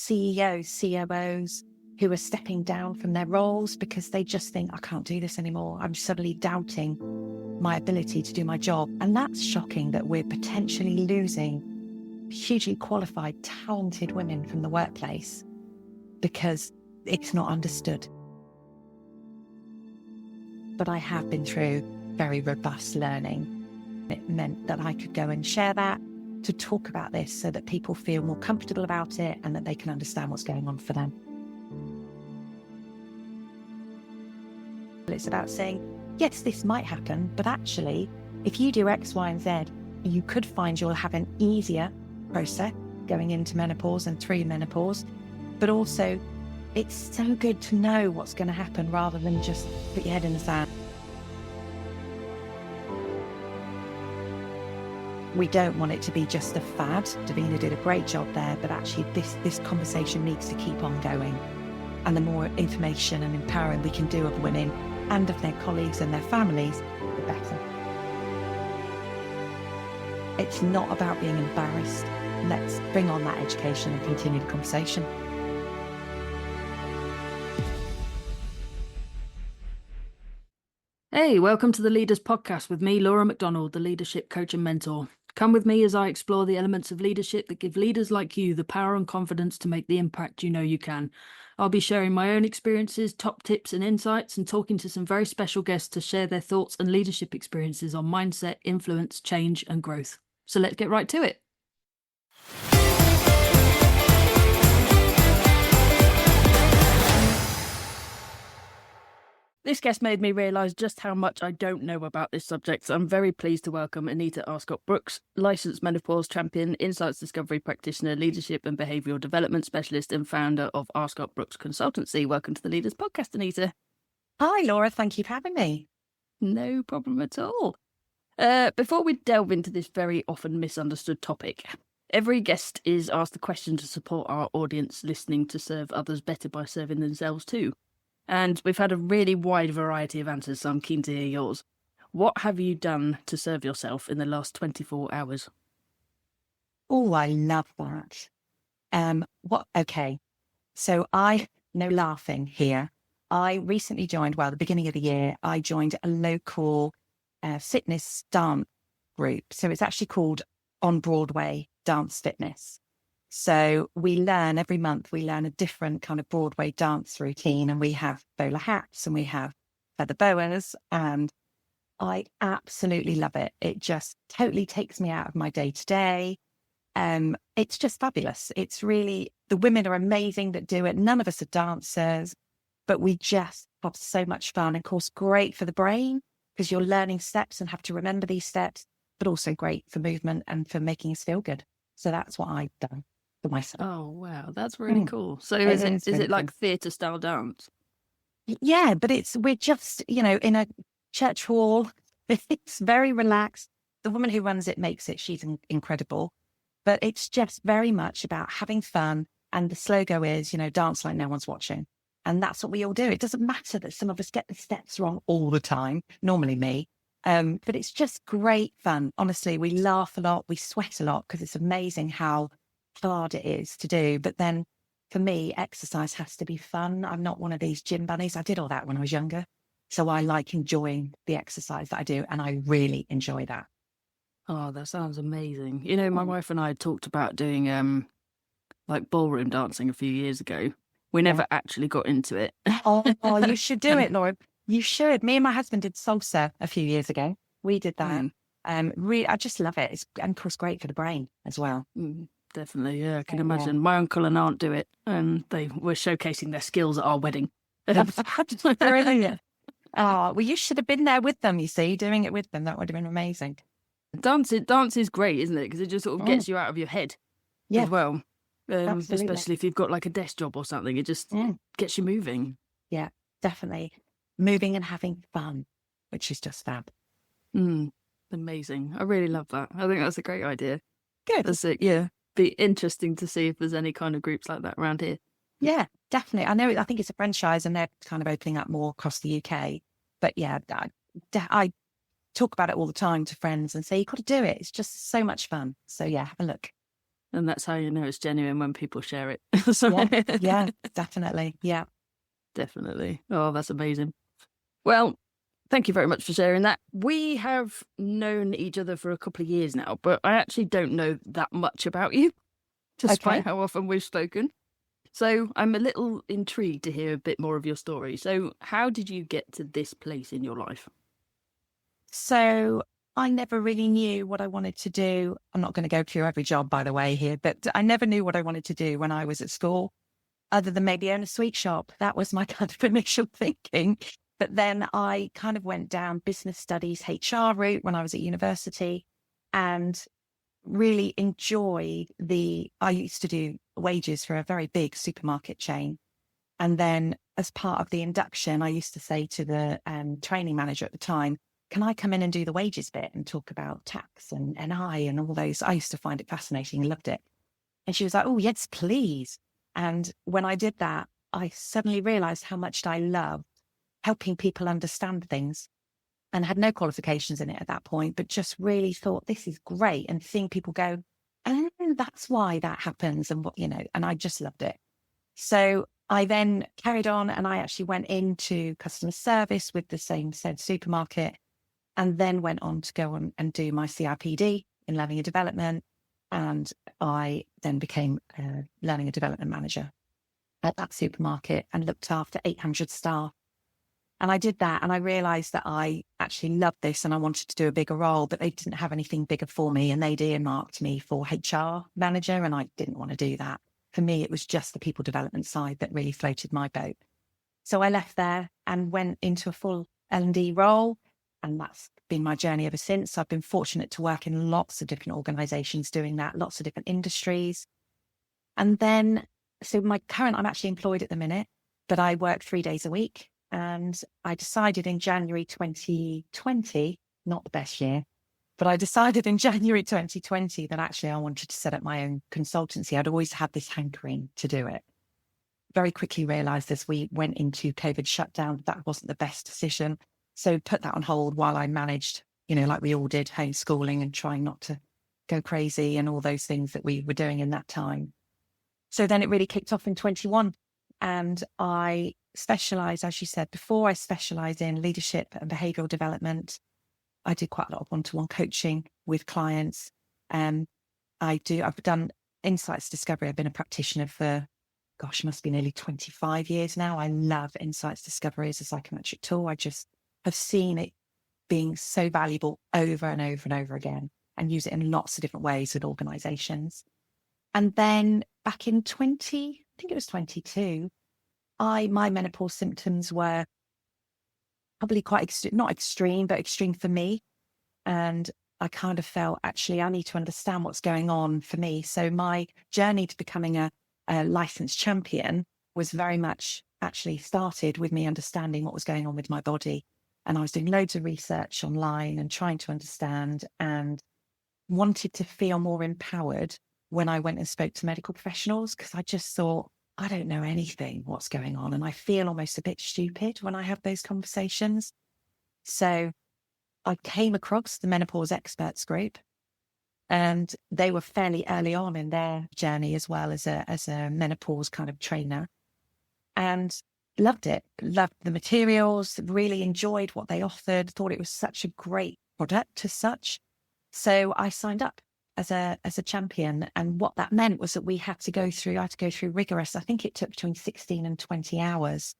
CEOs, COOs who are stepping down from their roles because they just think, I can't do this anymore. I'm suddenly doubting my ability to do my job. And that's shocking that we're potentially losing hugely qualified, talented women from the workplace because it's not understood. But I have been through very robust learning. It meant that I could go and share that, to talk about this so that people feel more comfortable about it and that they can understand what's going on for them. It's about saying, yes, this might happen, but actually, if you do X, Y, and Z, you could find you'll have an easier process going into menopause and through menopause. But also, it's so good to know what's going to happen rather than just put your head in the sand. We don't want it to be just a fad. Davina did a great job there, but actually this conversation needs to keep on going. And the more information and empowering we can do of women and of their colleagues and their families, the better. It's not about being embarrassed. Let's bring on that education and continue the conversation. Hey, welcome to the Leaders Podcast with me, Laura McDonald, the leadership coach and mentor. Come with me as I explore the elements of leadership that give leaders like you the power and confidence to make the impact you know you can. I'll be sharing my own experiences, top tips and insights, and talking to some very special guests to share their thoughts and leadership experiences on mindset, influence, change and growth. So let's get right to it. This guest made me realise just how much I don't know about this subject, so I'm very pleased to welcome Anita Arscott Brookes, licensed menopause champion, insights discovery practitioner, leadership and behavioural development specialist and founder of Arscott Brookes Consultancy. Welcome to the Leaders Podcast, Anita. Hi, Laura. Thank you for having me. No problem at all. Before we delve into this very often misunderstood topic, every guest is asked a question to support our audience listening to serve others better by serving themselves too. And we've had a really wide variety of answers, so I'm keen to hear yours. What have you done to serve yourself in the last 24 hours? Oh, I love that. Okay. So no laughing here. I recently joined, the beginning of the year, I joined a local fitness dance group. So it's actually called On Broadway Dance Fitness. So every month we learn a different kind of Broadway dance routine, and we have bowler hats and we have feather boas, and I absolutely love it. It just totally takes me out of my day to day. It's just fabulous. It's really, the women are amazing that do it. None of us are dancers, but we just have so much fun. Of course, great for the brain because you're learning steps and have to remember these steps, but also great for movement and for making us feel good. So that's what I've done for myself. Oh, wow. That's really cool. So is it like theatre style dance? Yeah, but we're just, in a church hall. It's very relaxed. The woman who runs it makes it. She's incredible. But it's just very much about having fun. And the slogan is, dance like no one's watching. And that's what we all do. It doesn't matter that some of us get the steps wrong all the time, normally me. But it's just great fun. Honestly, we laugh a lot. We sweat a lot because it's amazing how hard it is to do. But then for me, exercise has to be fun. I'm not one of these gym bunnies. I did all that when I was younger. So I like enjoying the exercise that I do. And I really enjoy that. Oh, that sounds amazing. My wife and I talked about doing like ballroom dancing a few years ago. We never actually got into it. Oh, you should do it, Laura. You should. Me and my husband did salsa a few years ago. We did that. I just love it. It's, and of course, great for the brain as well. Definitely, yeah. I can imagine. Yeah. My uncle and aunt do it, and they were showcasing their skills at our wedding. Brilliant. Oh, well, you should have been there with them, you see, doing it with them. That would have been amazing. Dance is great, isn't it? Because it just sort of gets you out of your head as well. Especially if you've got like a desk job or something. It just gets you moving. Yeah, definitely. Moving and having fun, which is just fab. Amazing. I really love that. I think that's a great idea. Good. That's it, yeah. Be interesting to see if there's any kind of groups like that around here. Yeah, definitely. I think it's a franchise and they're kind of opening up more across the UK. But yeah, I talk about it all the time to friends and say, you've got to do it. It's just so much fun. So yeah, have a look. And that's how you know it's genuine, when people share it. So Yeah, definitely. Yeah. definitely. Oh, that's amazing. Well, thank you very much for sharing that. We have known each other for a couple of years now, but I actually don't know that much about you, despite Okay. how often we've spoken. So I'm a little intrigued to hear a bit more of your story. So how did you get to this place in your life? So I never really knew what I wanted to do. I'm not going to go through every job, by the way, here, but I never knew what I wanted to do when I was at school, other than maybe own a sweet shop. That was my kind of initial thinking. But then I kind of went down business studies, HR route when I was at university, and really enjoyed I used to do wages for a very big supermarket chain. And then as part of the induction, I used to say to the training manager at the time, can I come in and do the wages bit and talk about tax and NI and all those? I used to find it fascinating, loved it. And she was like, oh, yes, please. And when I did that, I suddenly realized how much I love helping people understand things, and had no qualifications in it at that point, but just really thought this is great. And seeing people go, and that's why that happens. And what, and I just loved it. So I then carried on, and I actually went into customer service with the same said supermarket, and then went on to go on and do my CIPD in learning and development. And I then became a learning and development manager at that supermarket and looked after 800 staff. And I did that, and I realized that I actually loved this and I wanted to do a bigger role, but they didn't have anything bigger for me, and they'd earmarked me for HR manager, and I didn't want to do that. For me, it was just the people development side that really floated my boat. So I left there and went into a full L&D role, and that's been my journey ever since. I've been fortunate to work in lots of different organizations doing that, lots of different industries. And then, so I'm actually employed at the minute, but I work 3 days a week. And I decided in January 2020, not the best year, but I decided in January 2020 that actually I wanted to set up my own consultancy. I'd always had this hankering to do it. Very quickly realized as we went into COVID shutdown, that wasn't the best decision. So put that on hold while I managed, like we all did, homeschooling and trying not to go crazy and all those things that we were doing in that time. So then it really kicked off in 21. And I specialize, as you said before, I specialize in leadership and behavioral development. I do quite a lot of one-to-one coaching with clients. I've done insights discovery. I've been a practitioner for, must be nearly 25 years now. I love insights discovery as a psychometric tool. I just have seen it being so valuable over and over and over again, and use it in lots of different ways with organizations. And then back in 22, my menopause symptoms were probably quite not extreme, but extreme for me. And I kind of felt, actually, I need to understand what's going on for me. So my journey to becoming a licensed champion was very much actually started with me understanding what was going on with my body. And I was doing loads of research online and trying to understand, and wanted to feel more empowered when I went and spoke to medical professionals, because I just thought, I don't know anything what's going on. And I feel almost a bit stupid when I have those conversations. So I came across the Menopause Experts group, and they were fairly early on in their journey as well as a menopause kind of trainer, and loved it, loved the materials, really enjoyed what they offered, thought it was such a great product as such. So I signed up as a champion. And what that meant was that I had to go through rigorous, I think it took between 16 and 20 hours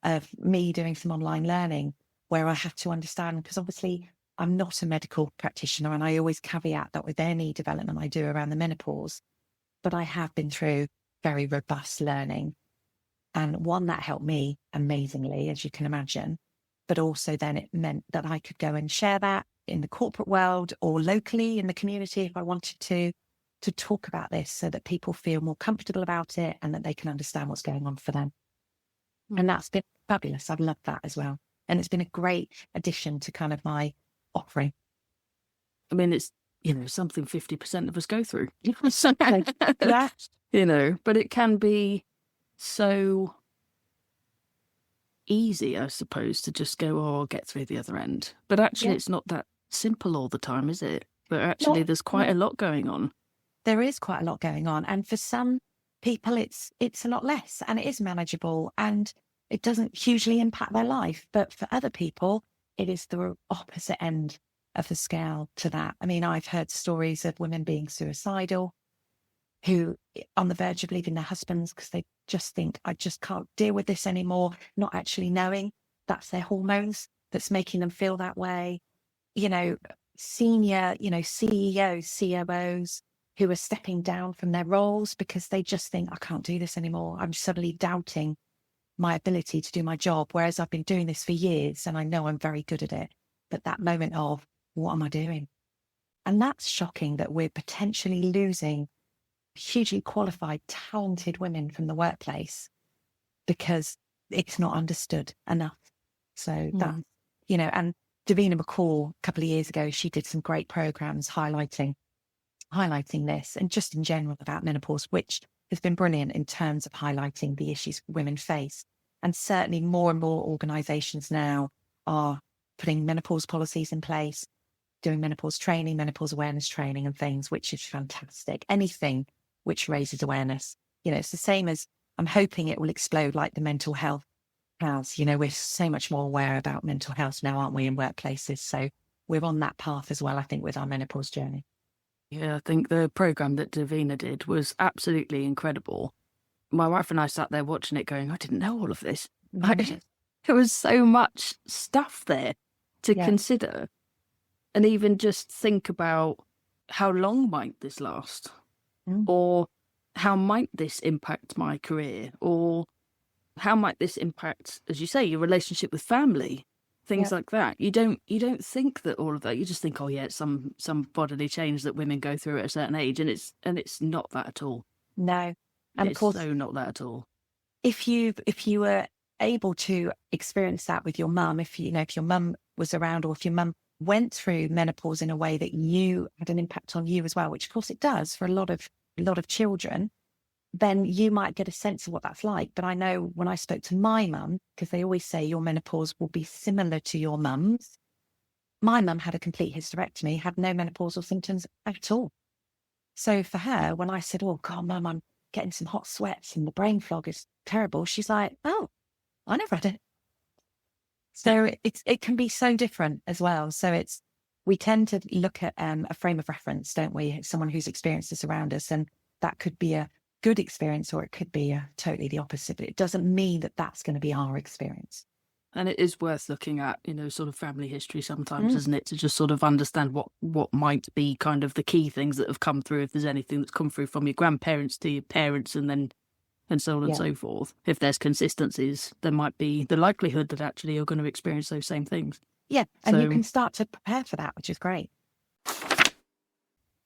of me doing some online learning, where I had to understand, because obviously I'm not a medical practitioner, and I always caveat that with any development I do around the menopause, but I have been through very robust learning. And one, that helped me amazingly, as you can imagine, but also then it meant that I could go and share that in the corporate world or locally in the community if I wanted to talk about this, so that people feel more comfortable about it and that they can understand what's going on for them. And that's been fabulous. I've loved that as well. And it's been a great addition to kind of my offering. I mean, it's, something 50% of us go through. Yeah. But it can be so easy, I suppose, to just go, I'll get through the other end. But actually, It's not that simple all the time, is it? But actually, there's quite a lot going on. there is quite a lot going on. And for some people, it's a lot less and it is manageable and it doesn't hugely impact their life. But for other people, it is the opposite end of the scale to that. I mean, I've heard stories of women being suicidal, who on the verge of leaving their husbands because they just think, I just can't deal with this anymore, not actually knowing that's their hormones that's making them feel that way. Senior, CEOs, COOs who are stepping down from their roles because they just think, I can't do this anymore. I'm suddenly doubting my ability to do my job, whereas I've been doing this for years and I know I'm very good at it. But that moment of, what am I doing? And that's shocking that we're potentially losing hugely qualified, talented women from the workplace because it's not understood enough. So that's, and Davina McCall, a couple of years ago, she did some great programs highlighting this and just in general about menopause, which has been brilliant in terms of highlighting the issues women face. And certainly more and more organisations now are putting menopause policies in place, doing menopause training, menopause awareness training and things, which is fantastic. Anything which raises awareness. It's the same as, I'm hoping it will explode like the mental health has. We're so much more aware about mental health now, aren't we, in workplaces? So we're on that path as well, I think, with our menopause journey. Yeah, I think the programme that Davina did was absolutely incredible. My wife and I sat there watching it going, I didn't know all of this. There was so much stuff there to consider and even just think about how long might this last? Or how might this impact my career? Or how might this impact, as you say, your relationship with family? Things like that. You don't think that all of that. You just think, oh yeah, it's some bodily change that women go through at a certain age, and it's not that at all. No, and it's of course, so not that at all. If you were able to experience that with your mum, if your mum was around, or if your mum went through menopause in a way that you had an impact on you as well, which of course it does for a lot of children, then you might get a sense of what that's like. But I know when I spoke to my mum, because they always say your menopause will be similar to your mum's. My mum had a complete hysterectomy, had no menopausal symptoms at all. So for her, when I said, oh God, Mum, I'm getting some hot sweats and the brain fog is terrible, she's like, oh, I never had it. So it can be so different as well. So we tend to look at a frame of reference, don't we? Someone who's experienced this around us, and that could be a good experience or it could be totally the opposite, but it doesn't mean that that's going to be our experience. And it is worth looking at, sort of family history sometimes, isn't it? To just sort of understand what might be kind of the key things that have come through, if there's anything that's come through from your grandparents to your parents and so on and so forth. If there's consistencies, there might be the likelihood that actually you're going to experience those same things. Yeah, and you can start to prepare for that, which is great.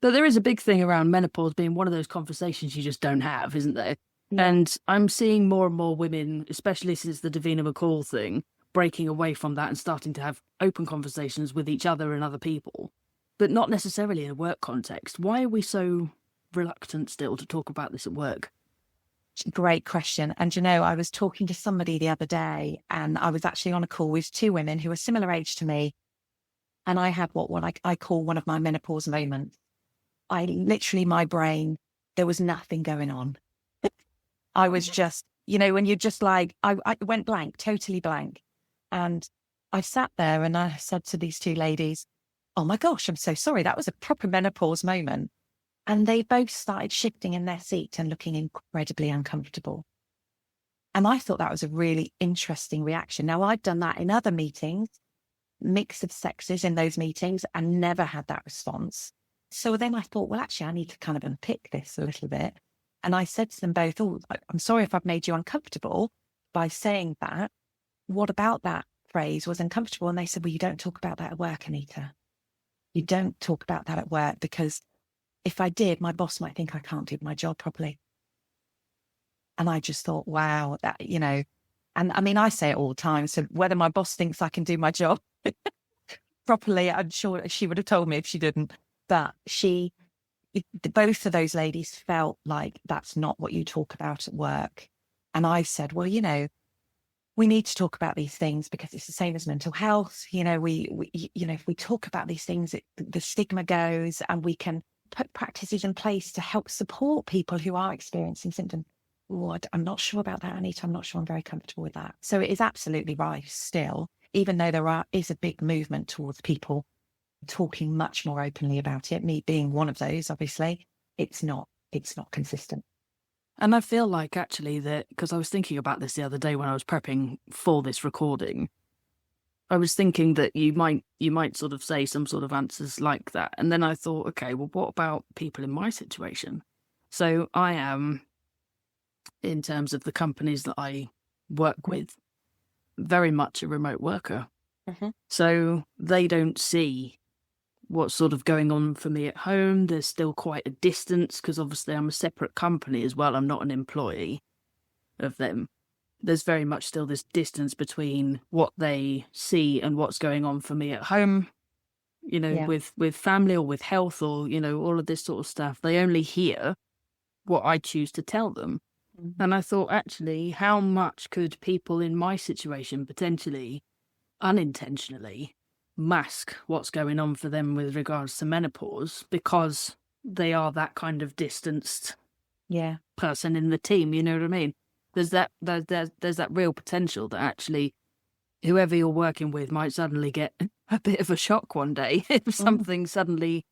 But there is a big thing around menopause being one of those conversations you just don't have, isn't there? Yeah. And I'm seeing more and more women, especially since the Davina McCall thing, breaking away from that and starting to have open conversations with each other and other people, but not necessarily in a work context. Why are we so reluctant still to talk about this at work? Great question. And I was talking to somebody the other day, and I was actually on a call with two women who are similar age to me. And I had what I call one of my menopause moments. I literally, my brain, there was nothing going on. I was just, when you're just like, I went blank, totally blank. And I sat there and I said to these two ladies, oh my gosh, I'm so sorry. That was a proper menopause moment. And they both started shifting in their seat and looking incredibly uncomfortable. And I thought that was a really interesting reaction. Now, I've done that in other meetings, mix of sexes in those meetings, and never had that response. So then I thought, well, actually, I need to kind of unpick this a little bit. And I said to them both, oh, I'm sorry if I've made you uncomfortable by saying that. What about that phrase was uncomfortable? And they said, well, you don't talk about that at work, Anita. You don't talk about that at work, because if I did, my boss might think I can't do my job properly. And I just thought, wow, that, and I mean, I say it all the time. So whether my boss thinks I can do my job properly, I'm sure she would have told me if she didn't. But both of those ladies felt like that's not what you talk about at work. And I said, well, we need to talk about these things because it's the same as mental health. We if we talk about these things, the stigma goes, and we can put practices in place to help support people who are experiencing symptoms. Oh, I'm not sure about that, Anita. I'm not sure I'm very comfortable with that. So it is absolutely right still, even though is a big movement towards people talking much more openly about it, me being one of those, obviously, it's not consistent. And I feel like actually that, because I was thinking about this the other day when I was prepping for this recording, I was thinking that you might sort of say some sort of answers like that. And then I thought, okay, well, what about people in my situation? So I am, in terms of the companies that I work with, very much a remote worker. Mm-hmm. So they don't see what's sort of going on for me at home. There's still quite a distance because obviously I'm a separate company as well. I'm not an employee of them. There's very much still this distance between what they see and what's going on for me at home, you know, Yeah. with family or with health or, you know, all of this sort of stuff. They only hear what I choose to tell them. Mm-hmm. And I thought, actually, how much could people in my situation potentially, unintentionally, mask what's going on for them with regards to menopause because they are that kind of distanced person in the team, you know what I mean? There's that real potential that actually whoever you're working with might suddenly get a bit of a shock one day if something suddenly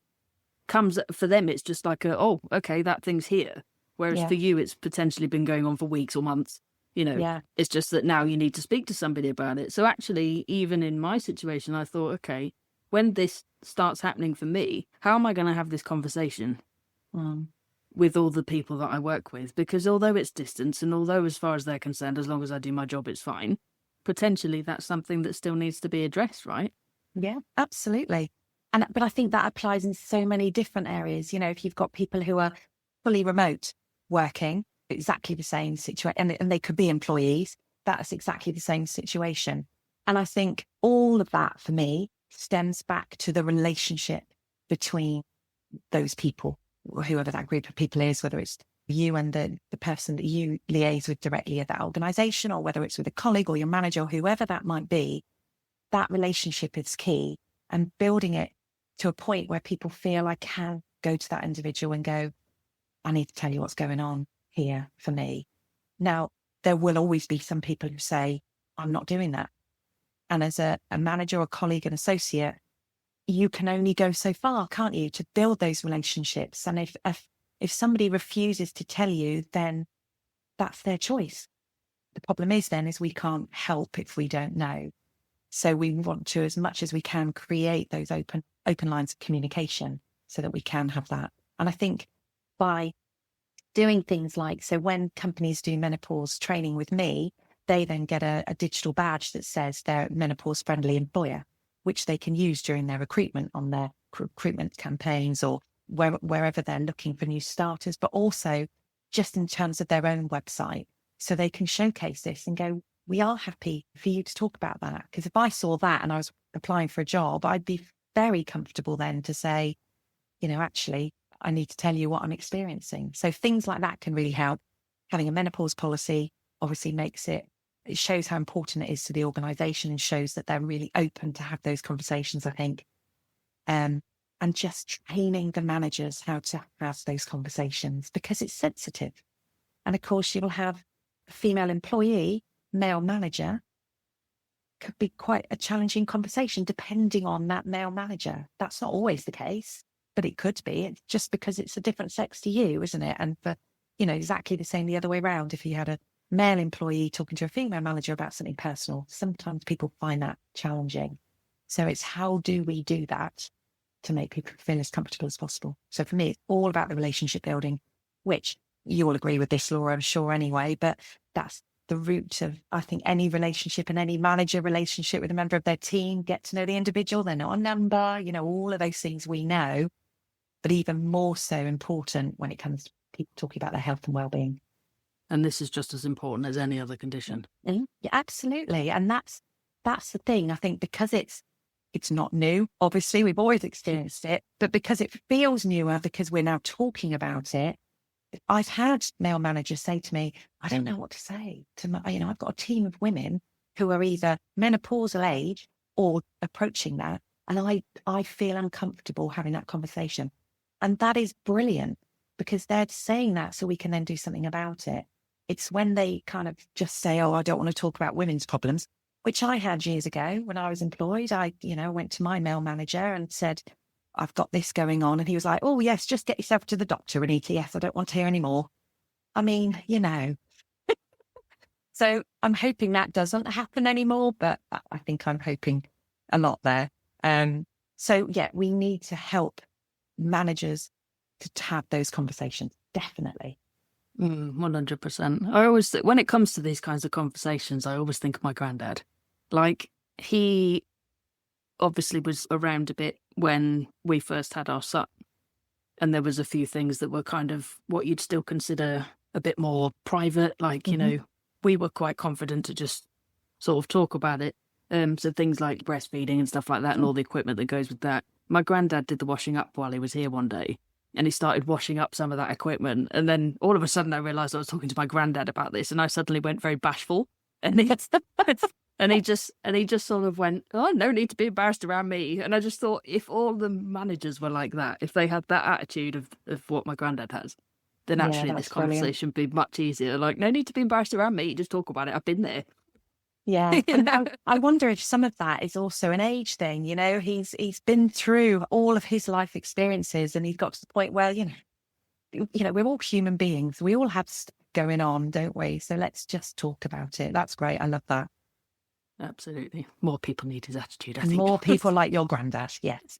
comes for them. It's just like oh, okay, that thing's here. Whereas for you, it's potentially been going on for weeks or months. You know, it's just that now you need to speak to somebody about it. So actually, even in my situation, I thought, okay, when this starts happening for me, how am I going to have this conversation with all the people that I work with? Because although it's distance and although as far as they're concerned, as long as I do my job, it's fine, potentially that's something that still needs to be addressed, right? Yeah, absolutely. But I think that applies in so many different areas. You know, if you've got people who are fully remote working, exactly the same situation, and they could be employees, that's exactly the same situation. And I think all of that for me stems back to the relationship between those people, whoever that group of people is, whether it's you and the person that you liaise with directly at that organization, or whether it's with a colleague or your manager, or whoever that might be. That relationship is key, and building it to a point where people feel I can go to that individual and go, I need to tell you what's going on here for me. Now, there will always be some people who say, I'm not doing that. And as a manager or colleague and associate, you can only go so far, can't you, to build those relationships. And if somebody refuses to tell you, then that's their choice. The problem is we can't help if we don't know. So we want to, as much as we can, create those open lines of communication so that we can have that. And I think by doing things like, so when companies do menopause training with me, they then get a digital badge that says they're a menopause friendly employer, which they can use during their recruitment on their recruitment campaigns or wherever they're looking for new starters, but also just in terms of their own website. So they can showcase this and go, we are happy for you to talk about that. Because if I saw that and I was applying for a job, I'd be very comfortable then to say, you know, actually, I need to tell you what I'm experiencing. So things like that can really help. Having a menopause policy obviously it shows how important it is to the organisation and shows that they're really open to have those conversations, I think. And just training the managers how to have those conversations because it's sensitive. And of course, you'll have a female employee, male manager, could be quite a challenging conversation depending on that male manager. That's not always the case, but it could be. It's just because it's a different sex to you, isn't it? And for, you know, exactly the same the other way around. If you had a male employee talking to a female manager about something personal, sometimes people find that challenging. So it's how do we do that to make people feel as comfortable as possible? So for me, it's all about the relationship building, which you all agree with this, Laura, I'm sure anyway, but that's the root of, I think, any relationship and any manager relationship with a member of their team. Get to know the individual. They're not a number, you know, all of those things we know, but even more so important when it comes to people talking about their health and well-being. And this is just as important as any other condition. Mm-hmm. Yeah, absolutely. And that's the thing. I think because it's not new. Obviously, we've always experienced it, but because it feels newer, because we're now talking about it, I've had male managers say to me, I don't know what to say to my, you know, I've got a team of women who are either menopausal age or approaching that. And I feel uncomfortable having that conversation. And that is brilliant because they're saying that so we can then do something about it. It's when they kind of just say, oh, I don't want to talk about women's problems, which I had years ago when I was employed. I, went to my male manager and said, I've got this going on. And he was like, oh, yes, just get yourself to the doctor, Anita. Yes, I don't want to hear any more. I mean, So I'm hoping that doesn't happen anymore, but I think I'm hoping a lot there. So, yeah, we need to help managers to have those conversations. Definitely. 100%. I always, when it comes to these kinds of conversations, I always think of my granddad. Like, he obviously was around a bit when we first had our son. And there was a few things that were kind of what you'd still consider a bit more private. Like, we were quite confident to just sort of talk about it. So things like breastfeeding and stuff like that and all the equipment that goes with that. My granddad did the washing up while he was here one day. And he started washing up some of that equipment. And then all of a sudden I realised I was talking to my granddad about this. And I suddenly went very bashful. And he just sort of went, oh, no need to be embarrassed around me. And I just thought, if all the managers were like that, if they had that attitude of what my granddad has, then actually this conversation would be much easier. Like, no need to be embarrassed around me. Just talk about it. I've been there. Yeah. And I wonder if some of that is also an age thing. He's been through all of his life experiences and he's got to the point where, we're all human beings. We all have stuff going on, don't we? So let's just talk about it. That's great. I love that. Absolutely. More people need his attitude, I think. More people like your granddad. Yes.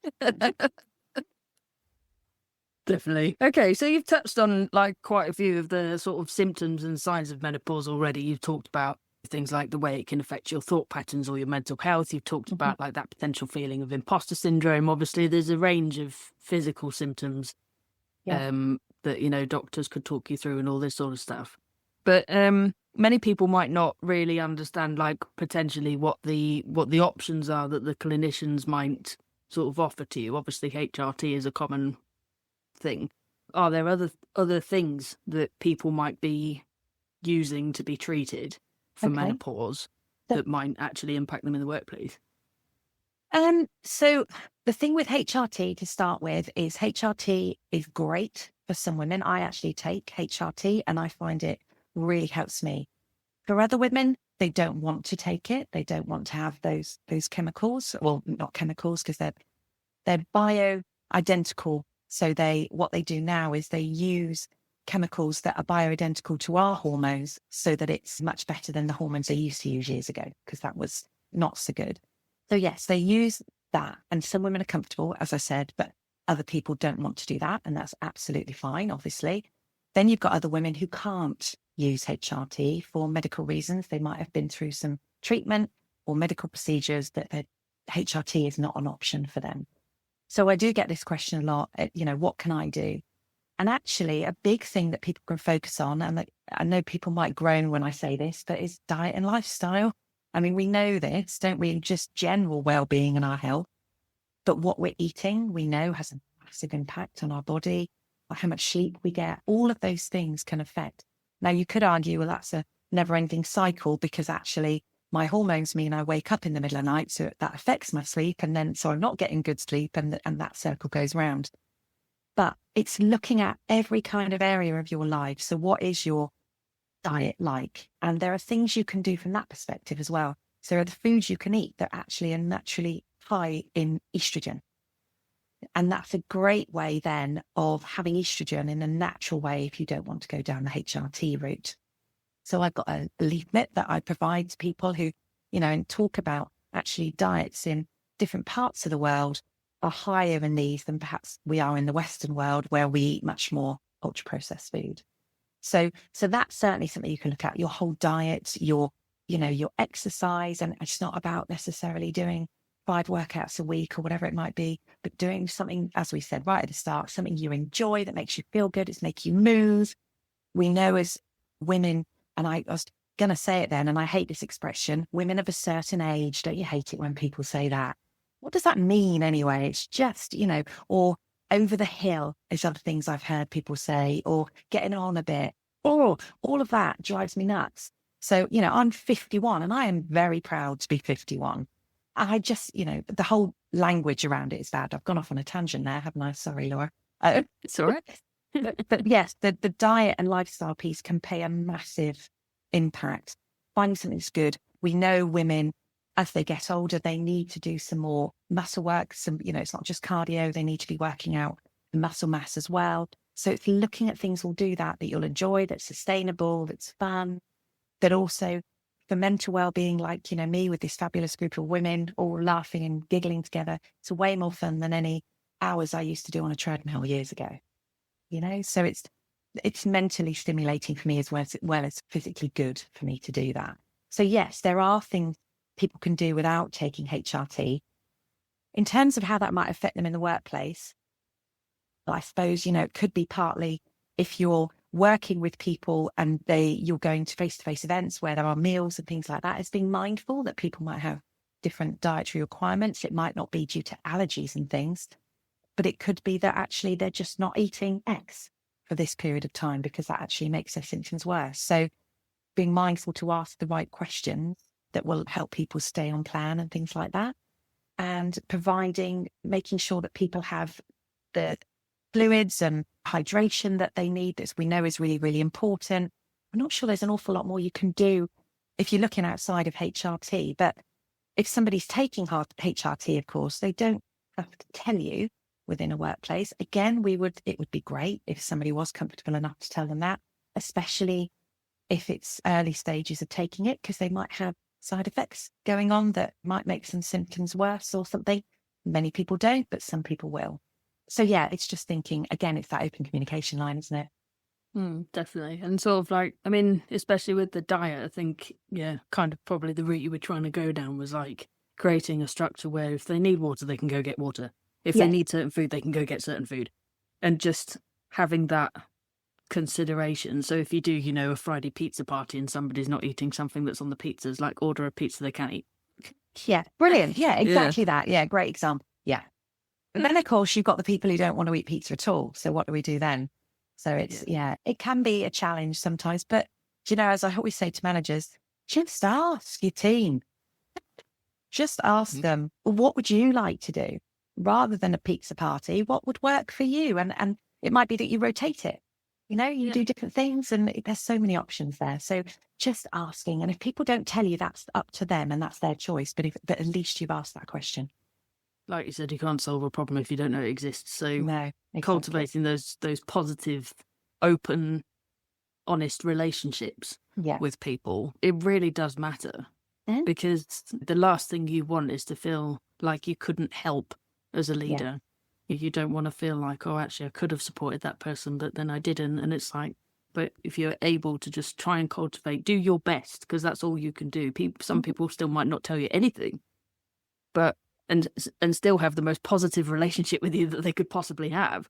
Definitely. Okay, so you've touched on like quite a few of the sort of symptoms and signs of menopause already. You've talked about things like the way it can affect your thought patterns or your mental health. You've talked about like that potential feeling of imposter syndrome. Obviously, there's a range of physical symptoms that, doctors could talk you through and all this sort of stuff. But many people might not really understand like potentially what the options are that the clinicians might sort of offer to you. Obviously, HRT is a common thing. Are there other things that people might be using to be treated for menopause that might actually impact them in the workplace? So the thing with HRT to start with is HRT is great for some women. I actually take HRT and I find it really helps me. For other women, they don't want to take it. They don't want to have those chemicals. Well, not chemicals because they're bioidentical. So what they do now is they use chemicals that are bioidentical to our hormones so that it's much better than the hormones they used to use years ago because that was not so good. So yes, they use that and some women are comfortable, as I said, but other people don't want to do that. And that's absolutely fine, obviously. Then you've got other women who can't use HRT for medical reasons. They might have been through some treatment or medical procedures that HRT is not an option for them. So I do get this question a lot, what can I do? And actually a big thing that people can focus on, and I know people might groan when I say this, but is diet and lifestyle. I mean, we know this, don't we? Just general well-being and our health. But what we're eating, we know has a massive impact on our body, how much sleep we get. All of those things can affect. Now, you could argue, well, that's a never-ending cycle because actually my hormones mean I wake up in the middle of the night, so that affects my sleep. And then, so I'm not getting good sleep and that circle goes round. But it's looking at every kind of area of your life. So what is your diet like? And there are things you can do from that perspective as well. So there are the foods you can eat that actually are naturally high in estrogen. And that's a great way then of having estrogen in a natural way if you don't want to go down the HRT route. So I've got a leaflet that I provide to people who, and talk about actually diets in different parts of the world are higher in these than perhaps we are in the Western world where we eat much more ultra processed food. So that's certainly something you can look at, your whole diet, your exercise. And it's not about necessarily doing 5 workouts a week or whatever it might be, but doing something, as we said right at the start, something you enjoy that makes you feel good, it's make you move. We know as women, and I was going to say it then, and I hate this expression, women of a certain age, don't you hate it when people say that? What does that mean anyway? It's just, or over the hill is other things I've heard people say, or getting on a bit, or all of that drives me nuts. So, I'm 51 and I am very proud to be 51. I just, the whole language around it is bad. I've gone off on a tangent there, haven't I? Sorry, Laura. It's all right. But yes, the diet and lifestyle piece can play a massive impact. Finding something that's good. We know women, as they get older, they need to do some more muscle work. It's not just cardio. They need to be working out muscle mass as well. So it's looking at things will do that you'll enjoy, that's sustainable, that's fun, that also for mental well-being, like, me with this fabulous group of women all laughing and giggling together. It's way more fun than any hours I used to do on a treadmill years ago. So it's mentally stimulating for me as well as physically good for me to do that. So yes, there are things people can do without taking HRT. In terms of how that might affect them in the workplace, I suppose, it could be partly if you're working with people and you're going to face-to-face events where there are meals and things like that, it's being mindful that people might have different dietary requirements. It might not be due to allergies and things, but it could be that actually they're just not eating X for this period of time because that actually makes their symptoms worse. So being mindful to ask the right questions that will help people stay on plan and things like that. And making sure that people have the fluids and hydration that they need, that we know is really, really important. I'm not sure there's an awful lot more you can do if you're looking outside of HRT, but if somebody's taking HRT, of course, they don't have to tell you within a workplace. Again, it would be great if somebody was comfortable enough to tell them that, especially if it's early stages of taking it, because they might have side effects going on that might make some symptoms worse or something. Many people don't, but some people will. So yeah, it's just thinking, again, it's that open communication line, isn't it? Definitely. And sort of especially with the diet, I think, kind of probably the route you were trying to go down was creating a structure where if they need water, they can go get water. If they need certain food, they can go get certain food. And just having that consideration. So if you do, a Friday pizza party and somebody's not eating something that's on the pizzas, order a pizza they can't eat. Yeah, brilliant. Yeah, exactly that. Yeah, great example. Yeah. But then, of course, you've got the people who don't want to eat pizza at all. So what do we do then? So it can be a challenge sometimes. But, as I always say to managers, just ask your team. Just ask them, what would you like to do? Rather than a pizza party, what would work for you? And it might be that you rotate it. You do different things and there's so many options there. So just asking. And if people don't tell you, that's up to them and that's their choice. But at least you've asked that question. Like you said, you can't solve a problem if you don't know it exists. So no, exactly. Cultivating those positive, open, honest relationships with people, it really does matter. Because the last thing you want is to feel like you couldn't help as a leader. You don't want to feel like, oh, actually, I could have supported that person, but then I didn't. And it's but if you're able to just try and cultivate, do your best, because that's all you can do. Some people still might not tell you anything, but and still have the most positive relationship with you that they could possibly have.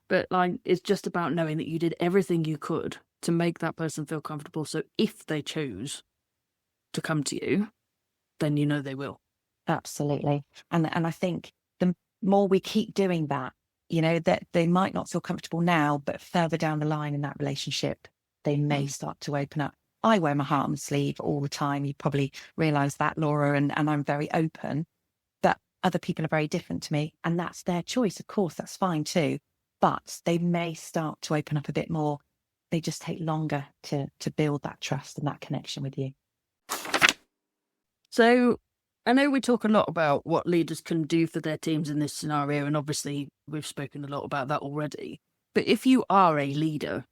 But it's just about knowing that you did everything you could to make that person feel comfortable. So if they choose to come to you, then they will. Absolutely. And I think the more we keep doing that, that they might not feel comfortable now, but further down the line in that relationship, they may start to open up. I wear my heart on my sleeve all the time. You probably realise that, Laura, and I'm very open. But other people are very different to me, and that's their choice. Of course, that's fine too. But they may start to open up a bit more. They just take longer to build that trust and that connection with you. So I know we talk a lot about what leaders can do for their teams in this scenario, and obviously we've spoken a lot about that already. But if you are a leader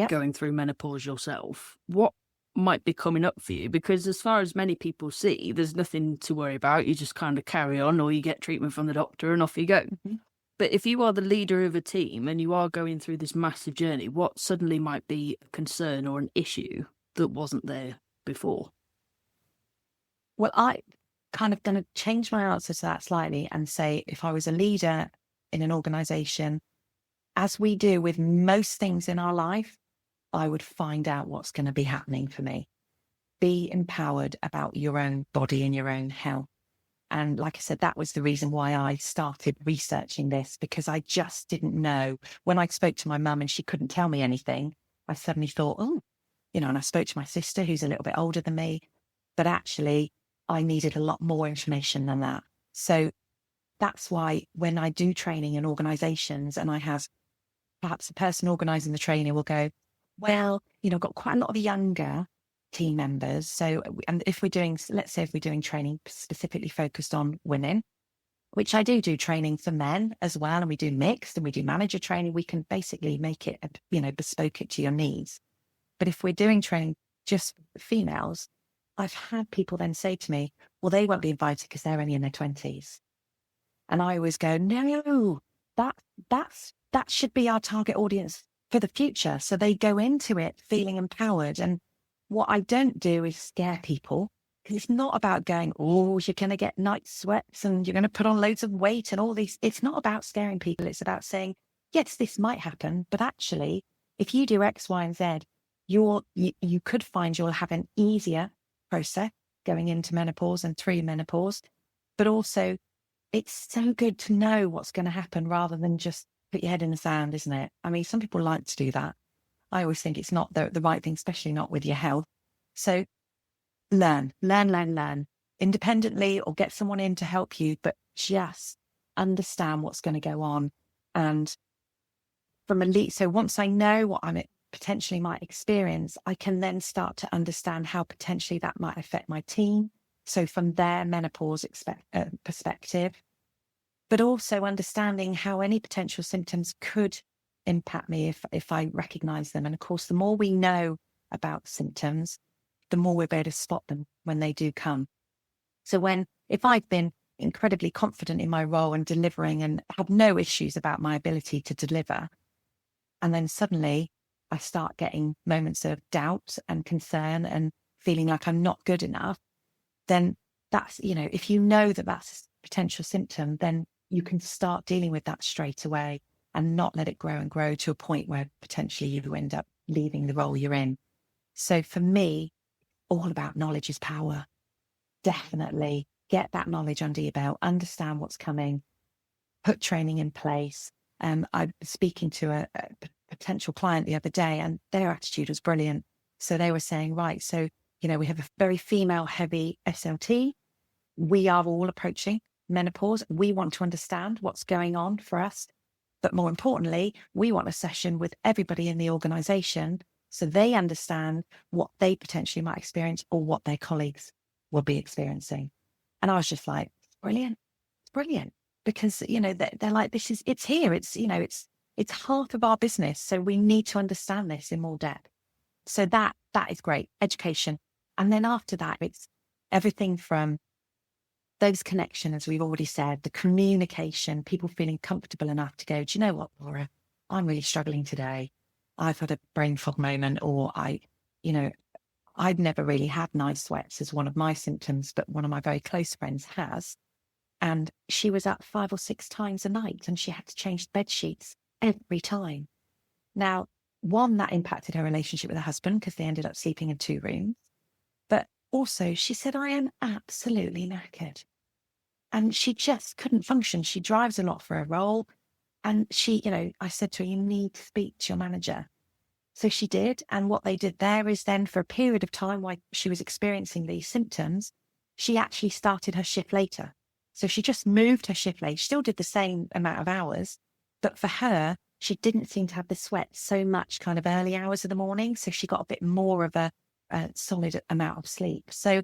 going through menopause yourself, what might be coming up for you? Because as far as many people see, there's nothing to worry about. You just kind of carry on, or you get treatment from the doctor and off you go. But if you are the leader of a team and you are going through this massive journey, what suddenly might be a concern or an issue that wasn't there before? Well, I kind of going to change my answer to that slightly and say, if I was a leader in an organisation, as we do with most things in our life, I would find out what's going to be happening for me. Be empowered about your own body and your own health. And like I said, that was the reason why I started researching this, because I just didn't know. When I spoke to my mum and she couldn't tell me anything, I suddenly thought, and I spoke to my sister, who's a little bit older than me, but actually I needed a lot more information than that. So that's why when I do training in organizations and I have perhaps the person organising the training will go, well, I've got quite a lot of younger team members. So, and if we're doing, let's say if we're doing training specifically focused on women, which I do training for men as well, and we do mixed and we do manager training, we can basically make it, bespoke it to your needs. But if we're doing training just for females, I've had people then say to me, well, they won't be invited because they're only in their 20s. And I always go, no, that should be our target audience for the future. So they go into it feeling empowered. And what I don't do is scare people, because it's not about going, oh, you're going to get night sweats and you're going to put on loads of weight and all these. It's not about scaring people. It's about saying, yes, this might happen, but actually, if you do X, Y, and Z, you could find you'll have an easier process going into menopause and through menopause. But also, it's so good to know what's going to happen rather than just put your head in the sand, isn't it? I mean, some people like to do that. I always think it's not the right thing, especially not with your health. So learn independently, or get someone in to help you, but just understand what's going to go on. And from a lead, so once I know what I potentially might experience, I can then start to understand how potentially that might affect my team. So from their menopause perspective, but also understanding how any potential symptoms could impact me if I recognize them. And of course, the more we know about symptoms, the more we're able to spot them when they do come. So if I've been incredibly confident in my role and delivering and have no issues about my ability to deliver, and then suddenly I start getting moments of doubt and concern and feeling like I'm not good enough, then that's, if you know that that's a potential symptom, then you can start dealing with that straight away and not let it grow and grow to a point where potentially you end up leaving the role you're in. So for me, all about knowledge is power. Definitely get that knowledge under your belt, understand what's coming, put training in place. I was speaking to a potential client the other day, and their attitude was brilliant. So they were saying, right, so, we have a very female heavy SLT. We are all approaching menopause. We want to understand what's going on for us. But more importantly, we want a session with everybody in the organization so they understand what they potentially might experience or what their colleagues will be experiencing. And I was just like, brilliant, because, they're like, it's here. It's half of our business. So we need to understand this in more depth. So that is great education. And then after that, it's everything from those connections, as we've already said, the communication, people feeling comfortable enough to go, do you know what, Laura, I'm really struggling today. I've had a brain fog moment, or I'd never really had night sweats as one of my symptoms, but one of my very close friends has. And she was up 5 or 6 times a night and she had to change bed sheets every time. Now, one, that impacted her relationship with her husband because they ended up sleeping in 2 rooms. But also, she said, I am absolutely knackered. And she just couldn't function. She drives a lot for her role. And she, I said to her, you need to speak to your manager. So she did. And what they did there is then, for a period of time while she was experiencing these symptoms, she actually started her shift later. So she just moved her shift later. She still did the same amount of hours. But for her, she didn't seem to have the sweat so much kind of early hours of the morning. So she got a bit more of a solid amount of sleep. So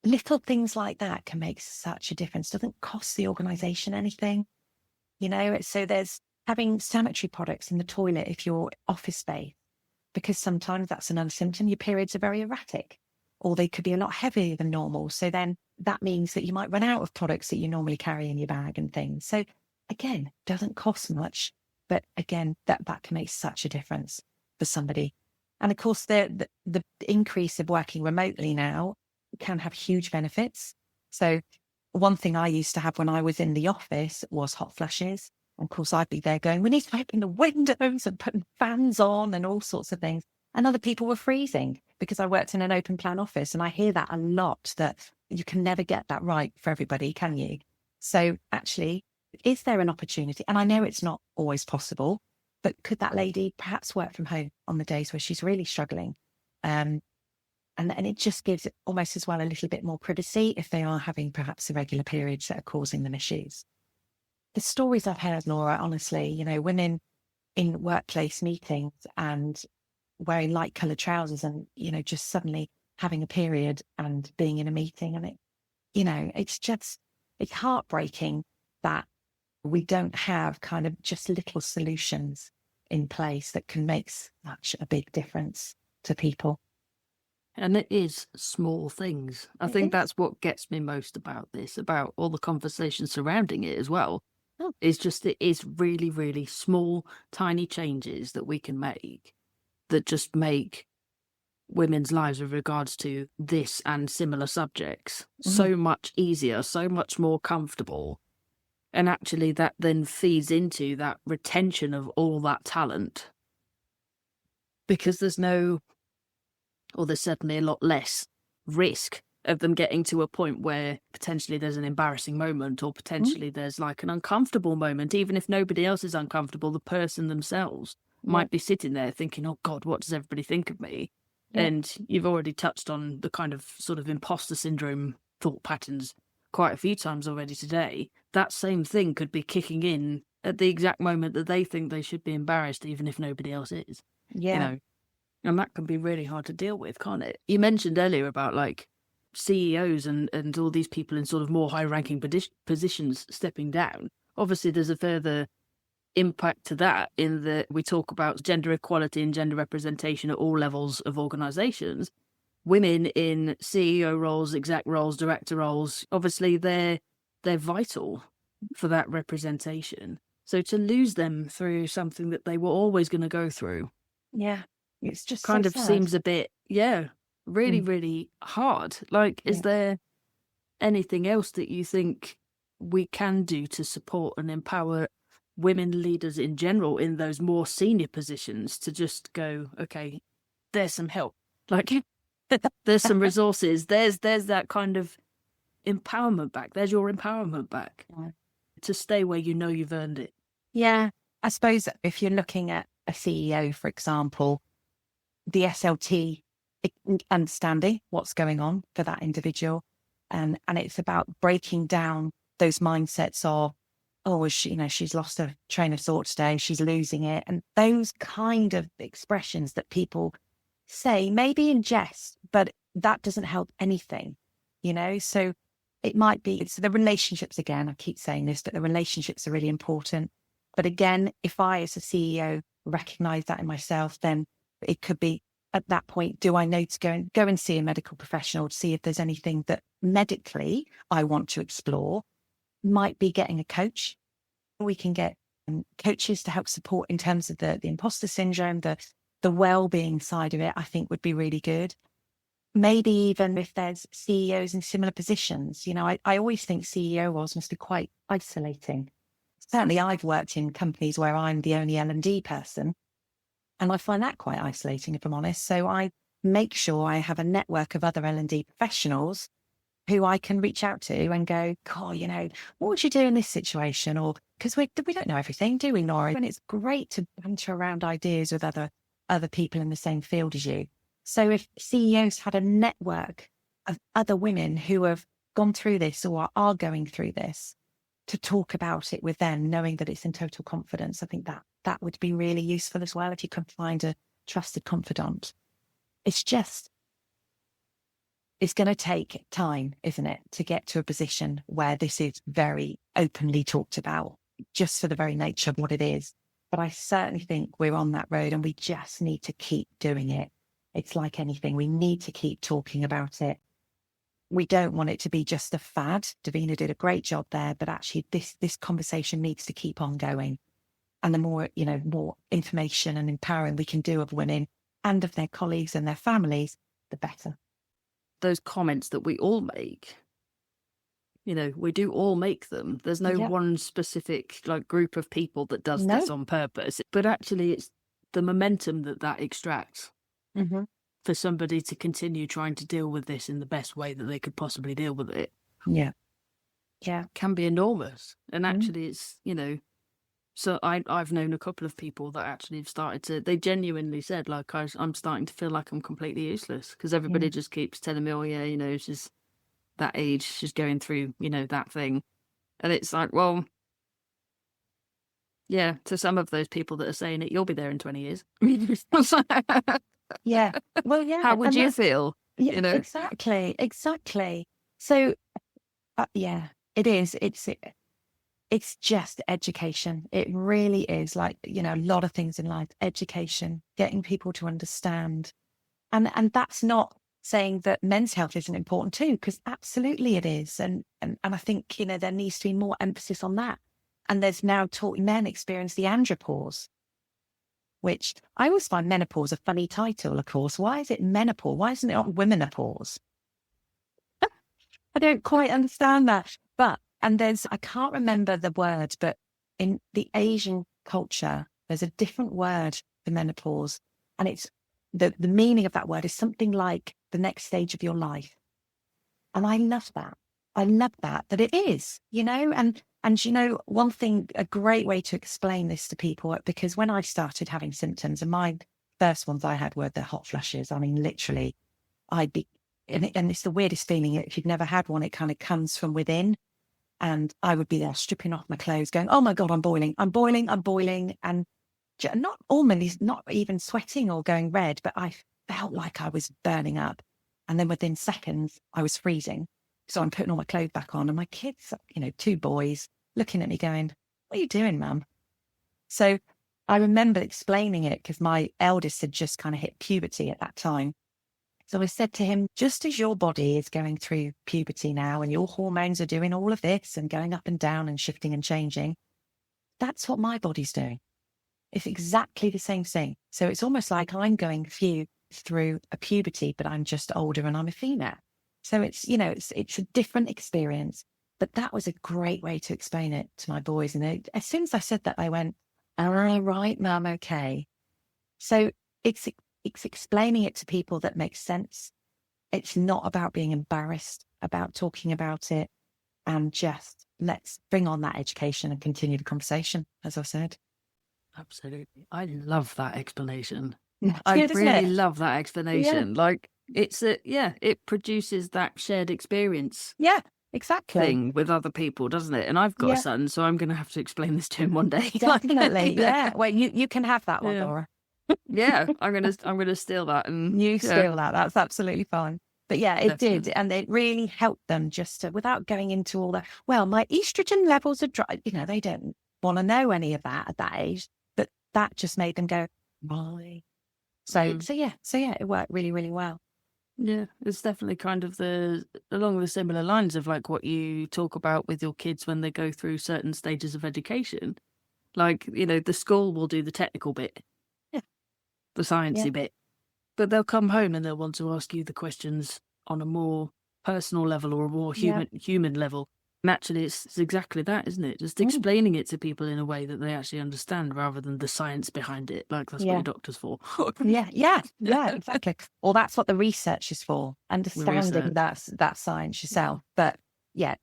little things like that can make such a difference. Doesn't cost the organization anything, So there's having sanitary products in the toilet if you're office space, because sometimes that's another symptom. Your periods are very erratic, or they could be a lot heavier than normal. So then that means that you might run out of products that you normally carry in your bag and things. So again, doesn't cost much, but again, that can make such a difference for somebody. And of course, the increase of working remotely now can have huge benefits. So one thing I used to have when I was in the office was hot flushes. And of course, I'd be there going, we need to open the windows and put fans on and all sorts of things. And other people were freezing because I worked in an open plan office. And I hear that a lot, that you can never get that right for everybody, can you? So actually, is there an opportunity? And I know it's not always possible, but could that lady perhaps work from home on the days where she's really struggling? And it just gives it almost as well a little bit more privacy if they are having perhaps irregular periods that are causing them issues. The stories I've heard, Laura, honestly, women in workplace meetings and wearing light coloured trousers and, just suddenly having a period and being in a meeting. And it's heartbreaking that we don't have kind of just little solutions in place that can make such a big difference to people. And it is small things. I think that's what gets me most about this, about all the conversations surrounding it as well. Oh. It is really, really small, tiny changes that we can make that just make women's lives with regards to this and similar subjects so much easier, so much more comfortable. And actually that then feeds into that retention of all that talent, because there's certainly a lot less risk of them getting to a point where potentially there's an embarrassing moment, or potentially there's like an uncomfortable moment. Even if nobody else is uncomfortable, the person themselves might be sitting there thinking, oh God, what does everybody think of me? Yeah. And you've already touched on the kind of sort of imposter syndrome thought patterns quite a few times already today. That same thing could be kicking in at the exact moment that they think they should be embarrassed, even if nobody else is. Yeah. And that can be really hard to deal with, can't it? You mentioned earlier about like CEOs and all these people in sort of more high-ranking positions stepping down. Obviously, there's a further impact to that in that we talk about gender equality and gender representation at all levels of organizations. Women in CEO roles, exec roles, director roles, obviously they're vital for that representation. So to lose them through something that they were always going to go through, yeah, it's just kind so of sad. seems a bit, really, really hard. Like, is there anything else that you think we can do to support and empower women leaders in general in those more senior positions to just go, okay, there's some help, like there's some resources, there's that kind of empowerment back, there's your empowerment back to stay where you know you've earned it? Yeah, I suppose if you're looking at a CEO, for example, the SLT, understanding what's going on for that individual, and it's about breaking down those mindsets of, oh, she's lost a train of thought today, she's losing it, and those kind of expressions that people say, maybe in jest, but that doesn't help anything, So it might be, it's the relationships again. I keep saying this, but the relationships are really important. But again, if I, as a CEO, recognize that in myself, then it could be at that point, do I know to go and see a medical professional to see if there's anything that medically I want to explore? Might be getting a coach. We can get coaches to help support in terms of the imposter syndrome, the well-being side of it, I think would be really good. Maybe even if there's CEOs in similar positions, I always think CEO roles must be quite isolating. Certainly I've worked in companies where I'm the only L&D person, and I find that quite isolating, if I'm honest. So I make sure I have a network of other L&D professionals who I can reach out to and go, God, what would you do in this situation? Or because we don't know everything, do we, Laura? And it's great to banter around ideas with other people in the same field as you. So if CEOs had a network of other women who have gone through this or are going through this, to talk about it with them, knowing that it's in total confidence, I think that would be really useful as well, if you can find a trusted confidant. It's going to take time, isn't it, to get to a position where this is very openly talked about, just for the very nature of what it is. But I certainly think we're on that road, and we just need to keep doing it. It's like anything. We need to keep talking about it. We don't want it to be just a fad. Davina did a great job there, but actually this conversation needs to keep on going. And the more, more information and empowering we can do of women and of their colleagues and their families, the better. Those comments that we all make, we do all make them. There's no one specific group of people that does this on purpose, but actually it's the momentum that extracts for somebody to continue trying to deal with this in the best way that they could possibly deal with it. Yeah. Can be enormous. And actually it's, so I've known a couple of people that actually have started to, they genuinely said, I'm starting to feel like I'm completely useless, because everybody just keeps telling me, oh yeah, she's that age, she's going through, that thing. And it's like, well, Yeah, to some of those people that are saying it, you'll be there in 20 years. Yeah. Well, yeah. How would And you that's, feel? yeah, You know? exactly. Exactly. So, yeah, it is. It's just education. It really is, like, a lot of things in life, education, getting people to understand. And that's not saying that men's health isn't important too, because absolutely it is. And I think, there needs to be more emphasis on that. And there's now taught men experience the andropause, which I always find menopause a funny title, of course. Why is it menopause? Why isn't it on womenopause? I don't quite understand that. And I can't remember the word, but in the Asian culture, there's a different word for menopause. And it's the meaning of that word is something like the next stage of your life. And I love that. I love that it is, and one thing, a great way to explain this to people, because when I started having symptoms, and my first ones I had were the hot flushes. I mean, literally, I'd be, and it's the weirdest feeling. If you've never had one, it kind of comes from within. And I would be there stripping off my clothes going, oh my God, I'm boiling. I'm boiling. I'm boiling. And not almost, not even sweating or going red, but I felt like I was burning up. And then within seconds, I was freezing. So I'm putting all my clothes back on, and my kids, 2 boys, looking at me going, what are you doing, Mum? So I remember explaining it because my eldest had just kind of hit puberty at that time. So I said to him, just as your body is going through puberty now and your hormones are doing all of this and going up and down and shifting and changing, that's what my body's doing. It's exactly the same thing. So it's almost like I'm going through a puberty, but I'm just older and I'm a female. So it's a different experience. But that was a great way to explain it to my boys. And as soon as I said that, I went, all right, Mum, okay. So it's explaining it to people that makes sense. It's not about being embarrassed about talking about it, and just let's bring on that education and continue the conversation, as I said. Absolutely. I love that explanation. It's I good, isn't really it? love that explanation. Like, it produces that shared experience Yeah, exactly. thing with other people, doesn't it? And I've got a Yeah, son, so I'm going to have to explain this to him one day. definitely. Yeah. Well, you can have that one, Yeah. Laura. Yeah, I'm gonna steal that and You steal that. That's absolutely fine. But yeah, it did. Definitely. And it really helped them just to, without going into all that. Well, my estrogen levels are dry. They don't want to know any of that at that age. But that just made them go, why? So yeah, it worked really, really well. Yeah, it's definitely kind of along the similar lines of like what you talk about with your kids when they go through certain stages of education. Like, the school will do the technical bit, Yeah. the sciencey bit, but they'll come home and they'll want to ask you the questions on a more personal level or a more human level. And actually, it's exactly that, isn't it? Just explaining it to people in a way that they actually understand rather than the science behind it. Like, that's what your doctor's for. Yeah, exactly. Well, that's what the research is for, understanding that science yourself. But yeah,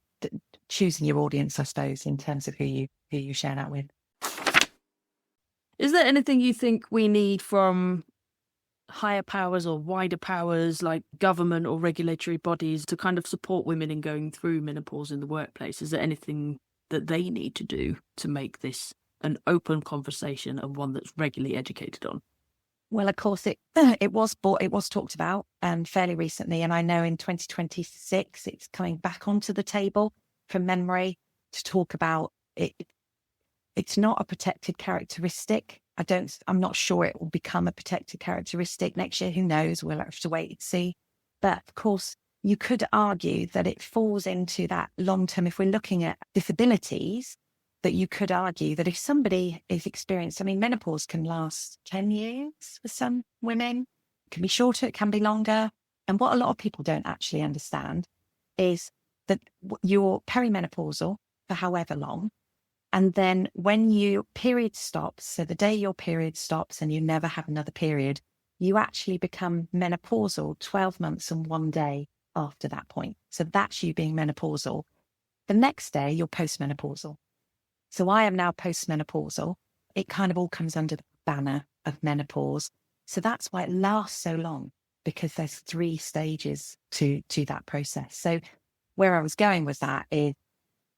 choosing your audience, I suppose, in terms of who you share that with. Is there anything you think we need from higher powers or wider powers like government or regulatory bodies to kind of support women in going through menopause in the workplace? Is there anything that they need to do to make this an open conversation and one that's regularly educated on? Well, of course, it was talked about fairly recently, and I know in 2026 it's coming back onto the table from memory to talk about it. It's not a protected characteristic. I'm not sure it will become a protected characteristic next year. Who knows? We'll have to wait and see. But of course, you could argue that it falls into that long term. If we're looking at disabilities, that you could argue that if somebody is experienced, menopause can last 10 years for some women. It can be shorter, it can be longer. And what a lot of people don't actually understand is that you're perimenopausal for however long. And then when your period stops, so the day your period stops and you never have another period, you actually become menopausal 12 months and 1 day after that point. So that's you being menopausal. The next day, you're postmenopausal. So I am now postmenopausal. It kind of all comes under the banner of menopause. So that's why it lasts so long, because there's 3 stages to that process. So where I was going with that is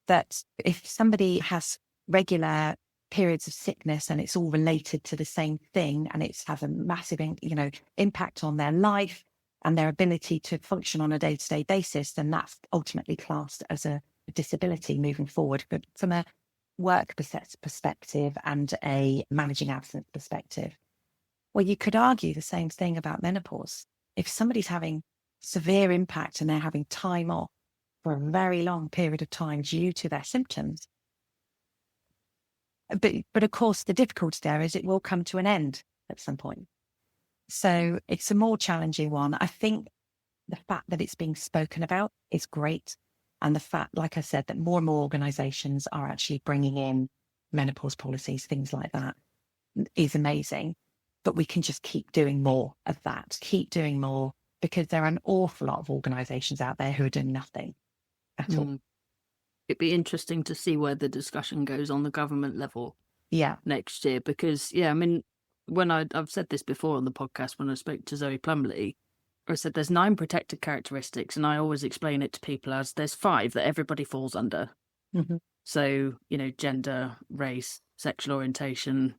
that if somebody has regular periods of sickness and it's all related to the same thing and it's has a massive, impact on their life and their ability to function on a day-to-day basis, then that's ultimately classed as a disability moving forward. But from a work perspective and a managing absence perspective, well, you could argue the same thing about menopause. If somebody's having severe impact and they're having time off for a very long period of time due to their symptoms, but of course the difficulty there is it will come to an end at some point. So it's a more challenging one. I think the fact that it's being spoken about is great. And the fact, like I said, that more and more organisations are actually bringing in menopause policies, things like that, is amazing. But we can just keep doing more of that, keep doing more, because there are an awful lot of organisations out there who are doing nothing at all. It'd be interesting to see where the discussion goes on the government level next year, because, when I've said this before on the podcast, when I spoke to Zoe Plumley, I said there's 9 protected characteristics, and I always explain it to people as there's 5 that everybody falls under. Mm-hmm. So, gender, race, sexual orientation,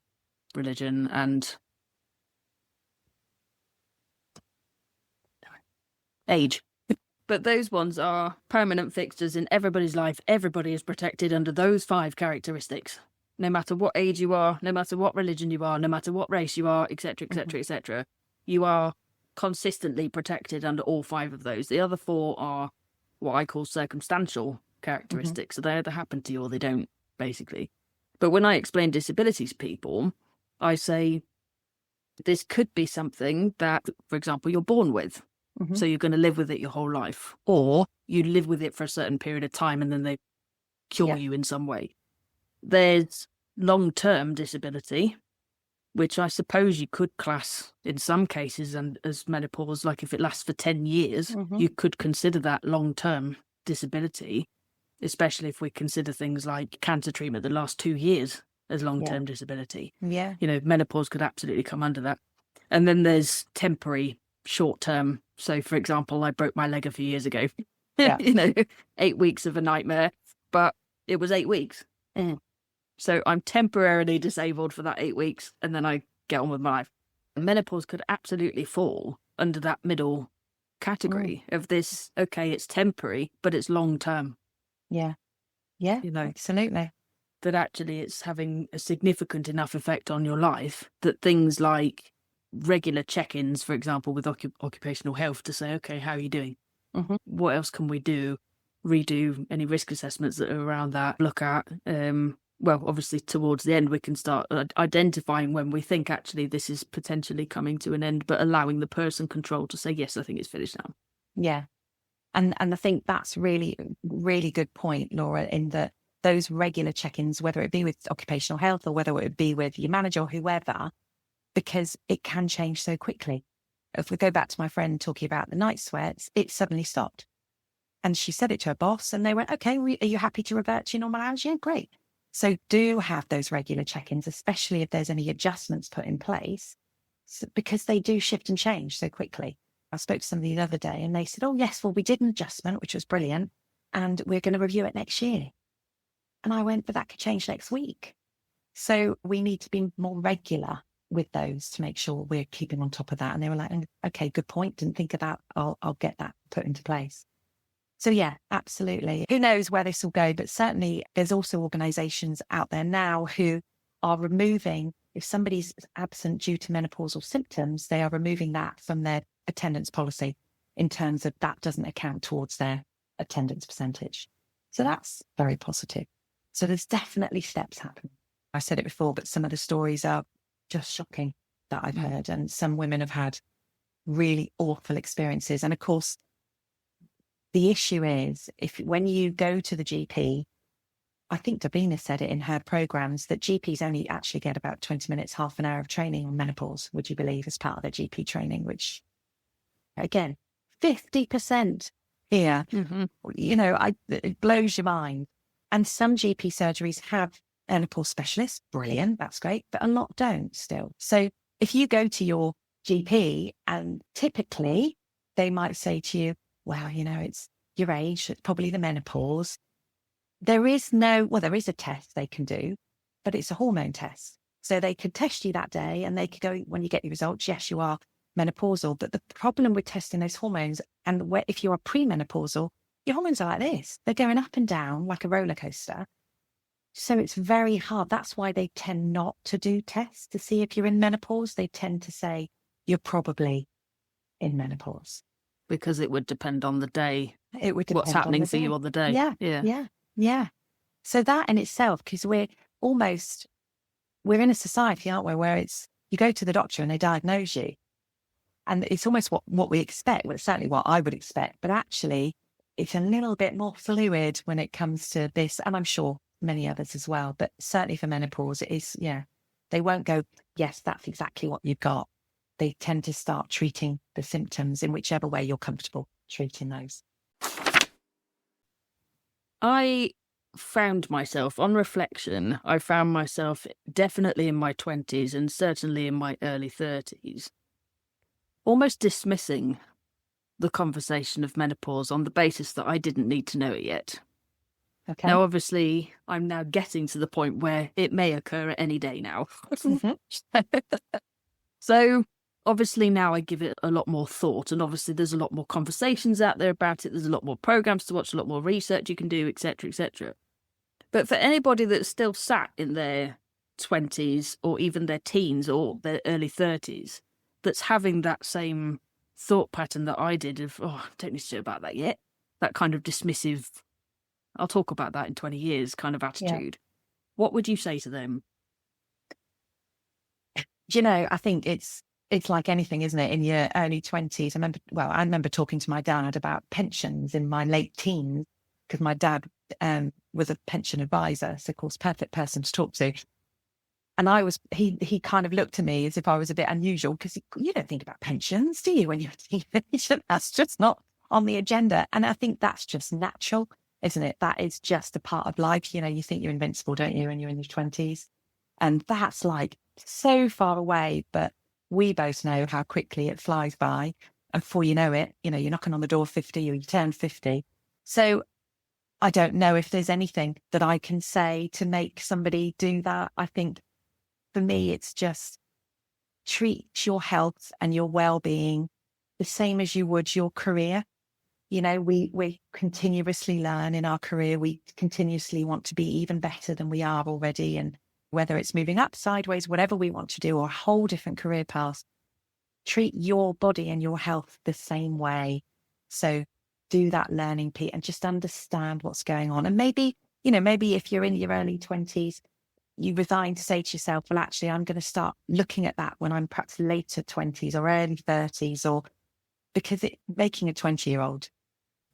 religion, and age. But those ones are permanent fixtures in everybody's life. Everybody is protected under those 5 characteristics. No matter what age you are, no matter what religion you are, no matter what race you are, etc., etc., etc., you are consistently protected under all 5 of those. The other 4 are what I call circumstantial characteristics. So they either happen to you or they don't, basically. But when I explain disabilities to people, I say this could be something that, for example, you're born with. So you're going to live with it your whole life, or you live with it for a certain period of time and then they cure you in some way. There's long-term disability, which I suppose you could class in some cases and as menopause, like if it lasts for 10 years, you could consider that long-term disability, especially if we consider things like cancer treatment that lasts 2 years as long-term disability. Yeah. Menopause could absolutely come under that. And then there's temporary, short-term. So, for example, I broke my leg a few years ago. 8 weeks of a nightmare, but it was 8 weeks. So I'm temporarily disabled for that 8 weeks, and then I get on with my life. Menopause could absolutely fall under that middle category of this, okay, it's temporary, but it's long-term. Yeah. Yeah, absolutely. That actually it's having a significant enough effect on your life that things like regular check-ins, for example, with occupational health to say, okay, how are you doing? What else can we do? Redo any risk assessments that are around that, look at, obviously towards the end, we can start identifying when we think actually this is potentially coming to an end, but allowing the person control to say, yes, I think it's finished now. Yeah. And I think that's really, really good point, Laura, in that those regular check-ins, whether it be with occupational health or whether it be with your manager or whoever, because it can change so quickly. If we go back to my friend talking about the night sweats, it suddenly stopped. And she said it to her boss and they went, okay, are you happy to revert to your normal hours? Yeah, great. So do have those regular check-ins, especially if there's any adjustments put in place, because they do shift and change so quickly. I spoke to somebody the other day and they said, oh, yes, well, we did an adjustment, which was brilliant, and we're going to review it next year. And I went, but that could change next week. So we need to be more regular with those to make sure we're keeping on top of that. And they were like, okay, good point. Didn't think of that. I'll get that put into place. So yeah, absolutely. Who knows where this will go, but certainly there's also organisations out there now who are removing, if somebody's absent due to menopausal symptoms, they are removing that from their attendance policy in terms of that doesn't account towards their attendance percentage. So that's very positive. So there's definitely steps happening. I said it before, but some of the stories are just shocking that I've heard. And some women have had really awful experiences. And of course, the issue is when you go to the GP, I think Davina said it in her programs that GPs only actually get about 20 minutes, half an hour of training on menopause, would you believe, as part of their GP training, which again, 50% here, it blows your mind. And some GP surgeries have menopause specialists, brilliant, that's great, but a lot don't still. So if you go to your GP and typically they might say to you, well, it's your age, it's probably the menopause. There is a test they can do, but it's a hormone test. So they could test you that day and they could go, when you get your results, yes, you are menopausal. But the problem with testing those hormones, and if you are premenopausal, your hormones are like this. They're going up and down like a roller coaster. So it's very hard. That's why they tend not to do tests to see if you're in menopause. They tend to say you're probably in menopause. Because it would depend on the day. It would depend what's happening for you on the day. Yeah. So that in itself, because we're in a society, aren't we, where you go to the doctor and they diagnose you. And it's almost what we expect. Well, it's certainly what I would expect. But actually, it's a little bit more fluid when it comes to this. And I'm sure many others as well. But certainly for menopause, it is, they won't go, yes, that's exactly what you've got. They tend to start treating the symptoms in whichever way you're comfortable treating those. I found myself, on reflection, I found myself definitely in my 20s and certainly in my early 30s, almost dismissing the conversation of menopause on the basis that I didn't need to know it yet. Okay. Now, obviously, I'm now getting to the point where it may occur at any day now. So, obviously, now I give it a lot more thought, and obviously there's a lot more conversations out there about it. There's a lot more programs to watch, a lot more research you can do, etc., etc. But for anybody that's still sat in their 20s or even their teens or their early 30s, that's having that same thought pattern that I did of, I don't need to know about that yet, that kind of dismissive, I'll talk about that in 20 years kind of attitude. Yeah. What would you say to them? I think it's like anything, isn't it? In your early 20s, I remember talking to my dad about pensions in my late teens, because my dad was a pension advisor, so of course, perfect person to talk to. And he kind of looked at me as if I was a bit unusual, because you don't think about pensions, do you, when you're a teenager? That's just not on the agenda. And I think that's just natural, isn't it? That is just a part of life. You think you're invincible, don't you, when you're in your 20s? And that's like so far away, but we both know how quickly it flies by. And before you know it, you're knocking on the door of 50 or you turn 50. So I don't know if there's anything that I can say to make somebody do that. I think for me, it's just treat your health and your well-being the same as you would your career. We continuously learn in our career. We continuously want to be even better than we are already. And whether it's moving up, sideways, whatever we want to do, or a whole different career path, treat your body and your health the same way. So do that learning, Pete, and just understand what's going on. And maybe if you're in your early 20s, you resign to say to yourself, well, actually, I'm going to start looking at that when I'm perhaps later 20s or early 30s, or because making a 20-year-old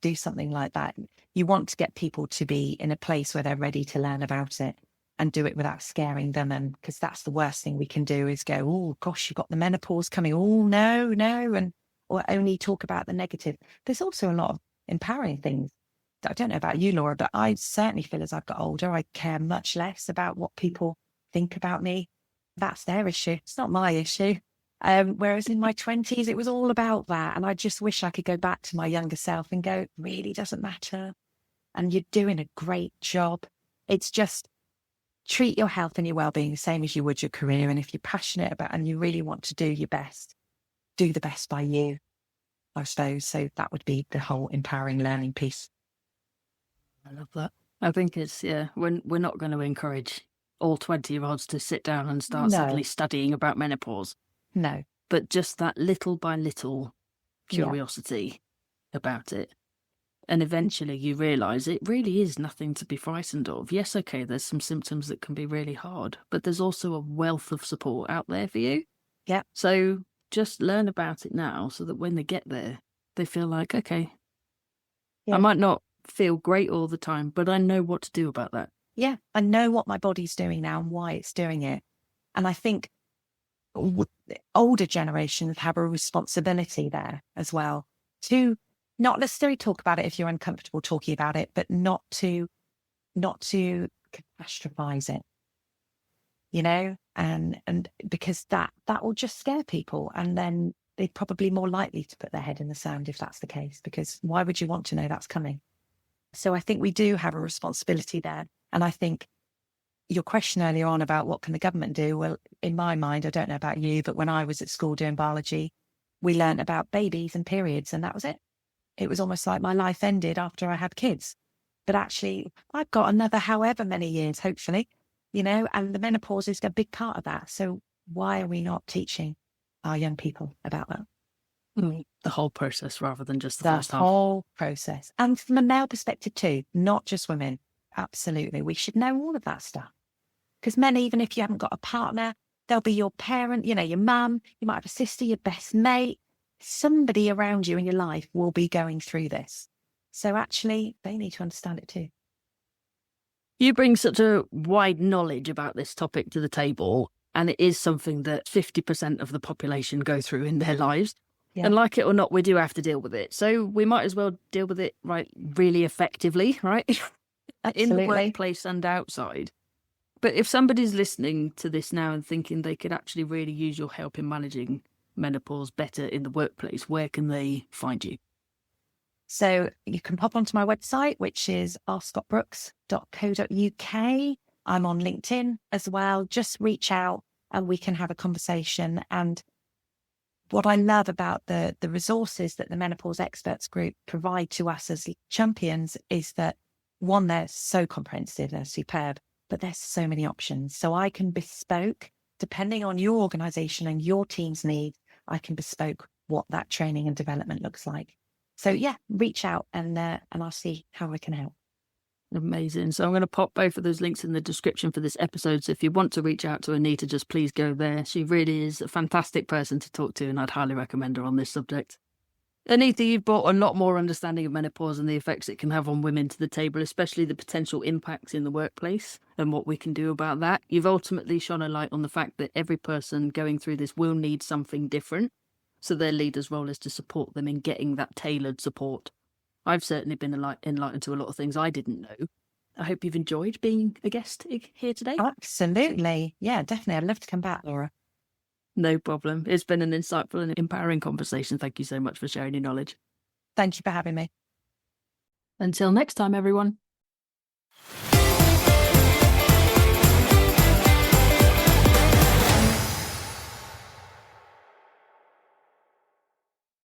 do something like that, you want to get people to be in a place where they're ready to learn about it and do it without scaring them. And because that's the worst thing we can do, is go, oh gosh, you've got the menopause coming. Oh no. Or only talk about the negative. There's also a lot of empowering things. I don't know about you, Laura, but I certainly feel as I've got older, I care much less about what people think about me. That's their issue. It's not my issue. Whereas in my 20s, it was all about that. And I just wish I could go back to my younger self and go, it really doesn't matter. And you're doing a great job. It's just treat your health and your well-being the same as you would your career. And if you're passionate about and you really want to do your best, do the best by you, I suppose. So that would be the whole empowering learning piece. I love that. I think it's, we're not going to encourage all 20-year-olds to sit down and start suddenly studying about menopause. No. But just that little by little curiosity about it. And eventually you realise it really is nothing to be frightened of. Yes, okay, there's some symptoms that can be really hard, but there's also a wealth of support out there for you. Yeah. So just learn about it now so that when they get there, they feel like, okay, I might not feel great all the time, but I know what to do about that. Yeah, I know what my body's doing now and why it's doing it. And I think older generations have a responsibility there as well to not necessarily talk about it if you're uncomfortable talking about it, but not to catastrophize it, and because that will just scare people, and then they're probably more likely to put their head in the sand if that's the case, because why would you want to know that's coming? So I think we do have a responsibility there. And I think your question earlier on about what can the government do? Well, in my mind, I don't know about you, but when I was at school doing biology, we learnt about babies and periods, and that was it. It was almost like my life ended after I had kids. But actually, I've got another however many years, hopefully, and the menopause is a big part of that. So why are we not teaching our young people about that? The whole process rather than just the The first half. whole process. And from a male perspective too, not just women. Absolutely. We should know all of that stuff. Because men, even if you haven't got a partner, they'll be your parent, your mum, you might have a sister, your best mate. Somebody around you in your life will be going through this. So actually, they need to understand it too. You bring such a wide knowledge about this topic to the table, and it is something that 50% of the population go through in their lives. Yeah. And like it or not, we do have to deal with it. So we might as well deal with it really effectively, right? In the workplace and outside. But if somebody's listening to this now and thinking they could actually really use your help in managing menopause better in the workplace, where can they find you? So you can pop onto my website, which is arscottbrooks.co.uk. I'm on LinkedIn as well. Just reach out and we can have a conversation. And what I love about the resources that the Menopause Experts Group provide to us as champions is that, one, they're so comprehensive, they're superb, but there's so many options. So I can bespoke, depending on your organisation and your team's needs, I can bespoke what that training and development looks like. So yeah, reach out and I'll see how I can help. Amazing. So I'm going to pop both of those links in the description for this episode. So if you want to reach out to Anita, just please go there. She really is a fantastic person to talk to, and I'd highly recommend her on this subject. Anita, you've brought a lot more understanding of menopause and the effects it can have on women to the table, especially the potential impacts in the workplace and what we can do about that. You've ultimately shone a light on the fact that every person going through this will need something different. So their leader's role is to support them in getting that tailored support. I've certainly been enlightened to a lot of things I didn't know. I hope you've enjoyed being a guest here today. Absolutely. Yeah, definitely. I'd love to come back, Laura. No problem. It's been an insightful and empowering conversation. Thank you so much for sharing your knowledge. Thank you for having me. Until next time, everyone.